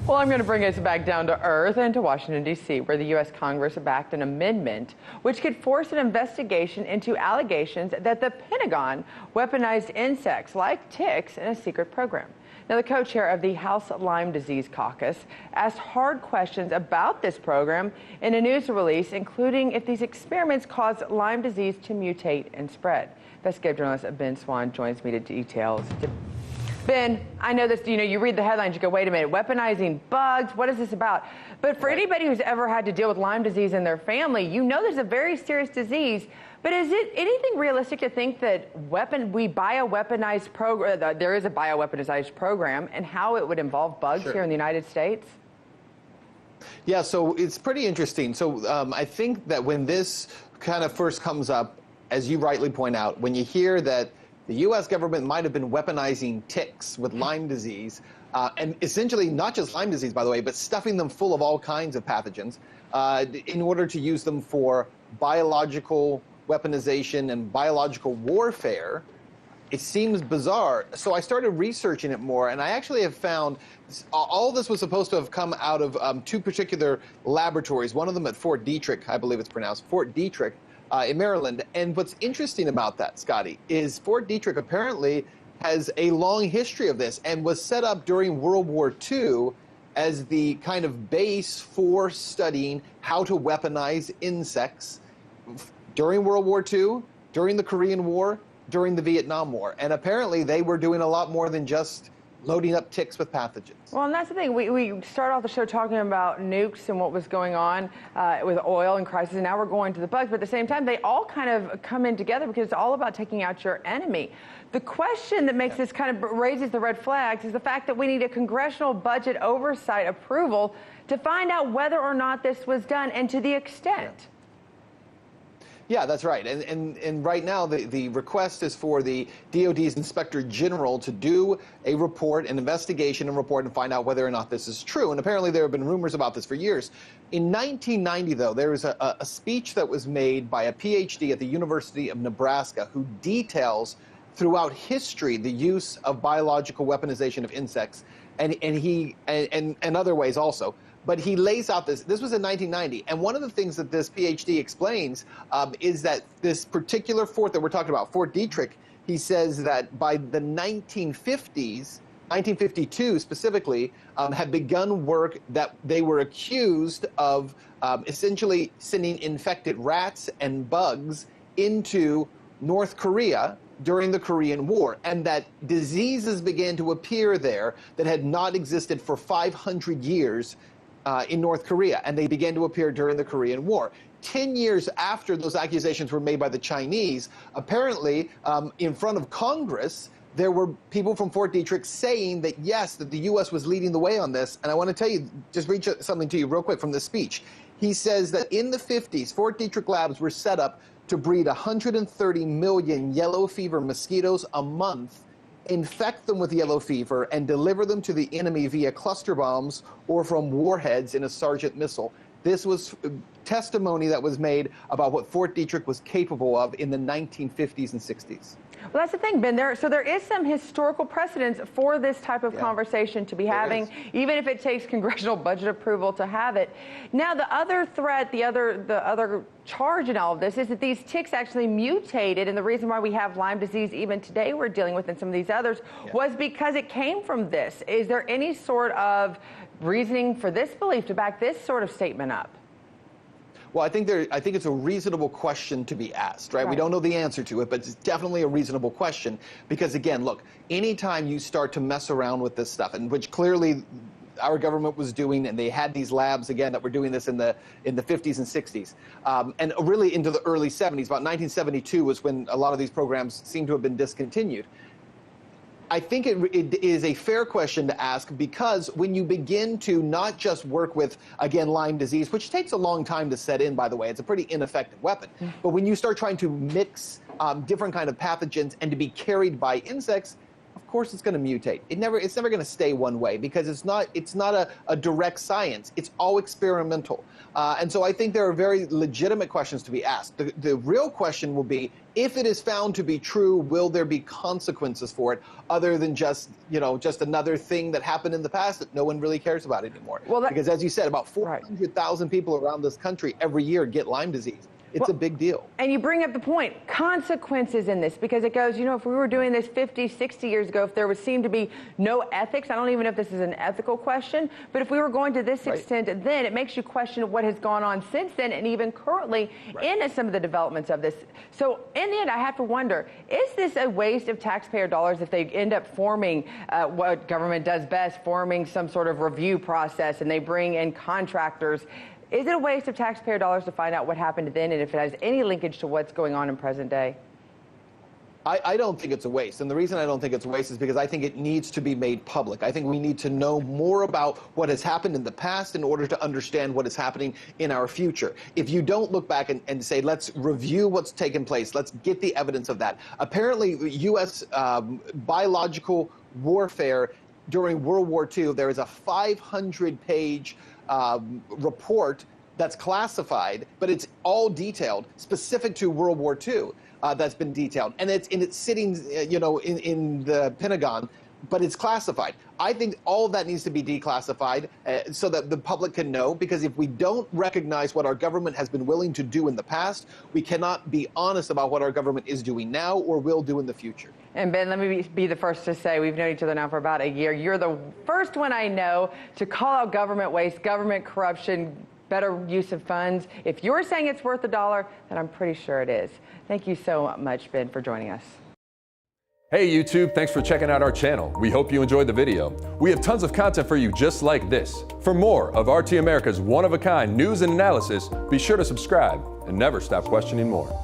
Well, I'm going to bring us back down to earth and to Washington, D.C., where the U.S. Congress backed an amendment which could force an investigation into allegations that the Pentagon weaponized insects like ticks in a secret program. Now, the co-chair of the House Lyme Disease Caucus asked hard questions about this program in a news release, including if these experiments caused Lyme disease to mutate and spread. Investigative journalist Ben Swan joins me to details. Ben, I know this, you read the headlines, you go, wait a minute, weaponizing bugs, what is this about? But for anybody who's ever had to deal with Lyme disease in their family, there's a very serious disease. But is it anything realistic to think that we buy a weaponized program, there is a bioweaponized program, and how it would involve bugs here in the United States? Yeah, so it's pretty interesting. So I think that when this kind of first comes up, as you rightly point out, when you hear that the U.S. government might have been weaponizing ticks with Lyme disease, and essentially not just Lyme disease, by the way, but stuffing them full of all kinds of pathogens in order to use them for biological weaponization and biological warfare. It seems bizarre. So I started researching it more, and I actually have found all this was supposed to have come out of two particular laboratories, one of them at Fort Detrick, I believe it's pronounced, Fort Detrick, in Maryland. And what's interesting about that, Scotty, is Fort Detrick apparently has a long history of this and was set up during World War II as the kind of base for studying how to weaponize insects during World War II, during the Korean War, during the Vietnam War. And apparently they were doing a lot more than just loading up ticks with pathogens. Well, and that's the thing. We started off the show talking about nukes and what was going on with oil and crisis, and now we're going to the bugs. But at the same time, they all kind of come in together because it's all about taking out your enemy. The question that makes this kind of raises the red flags is the fact that we need a congressional budget oversight approval to find out whether or not this was done and to the extent. Yeah, that's right. And right now, the request is for the DOD's Inspector General to do a report, an investigation and report, and find out whether or not this is true. And apparently there have been rumors about this for years. In 1990, though, there was a speech that was made by a PhD at the University of Nebraska who details throughout history the use of biological weaponization of insects and other ways also. But he lays out this was in 1990, and one of the things that this PhD explains is that this particular fort that we're talking about, Fort Detrick, he says that by the 1950s, 1952 specifically, had begun work that they were accused of essentially sending infected rats and bugs into North Korea during the Korean War, and that diseases began to appear there that had not existed for 500 years in North Korea, and they began to appear during the Korean War. 10 years after those accusations were made by the Chinese, apparently in front of Congress, there were people from Fort Detrick saying that, yes, that the U.S. was leading the way on this. And I want to tell you, just read something to you real quick from this speech. He says that in the 50s, Fort Detrick labs were set up to breed 130 million yellow fever mosquitoes a month, infect them with yellow fever, and deliver them to the enemy via cluster bombs or from warheads in a Sargent missile. This was testimony that was made about what Fort Detrick was capable of in the 1950s and 60s. Well, that's the thing, Ben. So there is some historical precedence for this type of conversation to be having, even if it takes congressional budget approval to have it. Now, the other threat, the other charge in all of this is that these ticks actually mutated, and the reason why we have Lyme disease even today we're dealing with, and some of these others, was because it came from this. Is there any sort of reasoning for this belief to back this sort of statement up? Well, I think it's a reasonable question to be asked, right? We don't know the answer to it, but it's definitely a reasonable question because, again, look, anytime you start to mess around with this stuff, and which clearly our government was doing, and they had these labs, again, that were doing this in the 50s and 60s, and really into the early 70s. About 1972 was when a lot of these programs seem to have been discontinued. I think it is a fair question to ask because when you begin to not just work with, again, Lyme disease, which takes a long time to set in, by the way, it's a pretty ineffective weapon. But when you start trying to mix different kind of pathogens and to be carried by insects, of course it's going to mutate. It's never going to stay one way because it's not a direct science. It's all experimental. And so I think there are very legitimate questions to be asked. The real question will be, if it is found to be true, will there be consequences for it other than just another thing that happened in the past that no one really cares about anymore? Well, because as you said, about 400,000 people around this country every year get Lyme disease. It's a big deal. And you bring up the point, consequences in this, because it goes, if we were doing this 50, 60 years ago, if there would seem to be no ethics, I don't even know if this is an ethical question, but if we were going to this extent, then it makes you question what has gone on since then and even currently in some of the developments of this. So in the end, I have to wonder, is this a waste of taxpayer dollars if they end up forming what government does best, forming some sort of review process and they bring in contractors? Is it a waste of taxpayer dollars to find out what happened then and if it has any linkage to what's going on in present day? I don't think it's a waste. And the reason I don't think it's a waste is because I think it needs to be made public. I think we need to know more about what has happened in the past in order to understand what is happening in our future. If you don't look back and say, let's review what's taken place, let's get the evidence of that. Apparently, U.S. biological warfare during World War II, there is a 500-page report that's classified, but it's all detailed, specific to World War II. That's been detailed, and it's sitting, in the Pentagon, but it's classified. I think all of that needs to be declassified so that the public can know, because if we don't recognize what our government has been willing to do in the past, we cannot be honest about what our government is doing now or will do in the future. And Ben, let me be the first to say, we've known each other now for about a year. You're the first one I know to call out government waste, government corruption, better use of funds. If you're saying it's worth $1, then I'm pretty sure it is. Thank you so much, Ben, for joining us. Hey YouTube, thanks for checking out our channel. We hope you enjoyed the video. We have tons of content for you just like this. For more of RT America's one-of-a-kind news and analysis, be sure to subscribe and never stop questioning more.